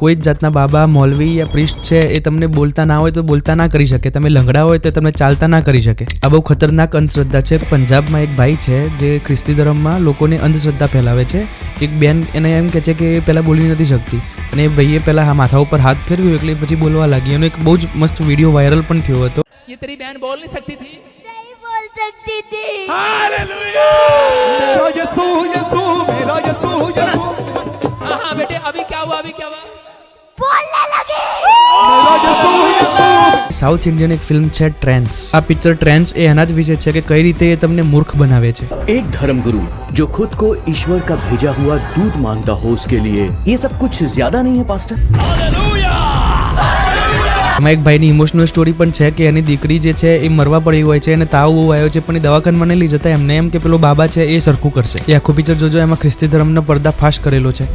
કોઈ જ જાતના બાબા મૌલવી યા પ્રિસ્ટ છે એ તમને બોલતા ના હોય તો બોલતા ના કરી શકે, તમે લંગડા હોય તો તમને ચાલતા ના કરી શકે. આ બહુ ખતરનાક અંધશ્રદ્ધા છે. પંજાબમાં એક ભાઈ છે જે ખ્રિસ્તી ધર્મમાં લોકોને અંધશ્રદ્ધા ફેલાવે છે. એક બેન એને એમ કહે છે કે એ પહેલાં બોલી નથી શકતી અને એ ભાઈએ પહેલાં માથા ઉપર હાથ ફેરવ્યો એટલે પછી બોલવા લાગી. એનો એક બહુ જ મસ્ત વિડીયો વાયરલ પણ થયો હતો. ये तेरी बहन बोल नहीं सकती थी? नहीं बोल सकती थी. हालेलुया! मेरा यीशु यीशु मेरा यीशु यीशु हाँ बेटे, अभी क्या हुआ? अभी क्या हुआ? बोलने लगी. मेरा यीशु यीशु. સાઉથ ઇન્ડિયન એક ફિલ્મ છે ટ્રેન્સ. આ પિક્ચર ટ્રેન્સ એ એના જ વિશે છે કે કઈ રીતે એ તમને મૂર્ખ બનાવે છે. एक धर्मगुरु जो खुद को ईश्वर का भेजा हुआ दूत मानता हो उसके लिए ये सब कुछ ज्यादा नहीं है पास्टर. એમાં એક ભાઈની ઇમોશનલ સ્ટોરી પણ છે કે એની દીકરી જે છે એ મરવા પડી હોય છે અને તાવ બહુ આવ્યો છે પણ એ દવાખાનામાં નહીં લઈ જતા એમને એમ કે પેલો બાબા છે એ સરખું કરશે. એ આખું પિક્ચર જોજો, એમાં ખ્રિસ્તી ધર્મનો પર્દાફાશ કરેલો છે.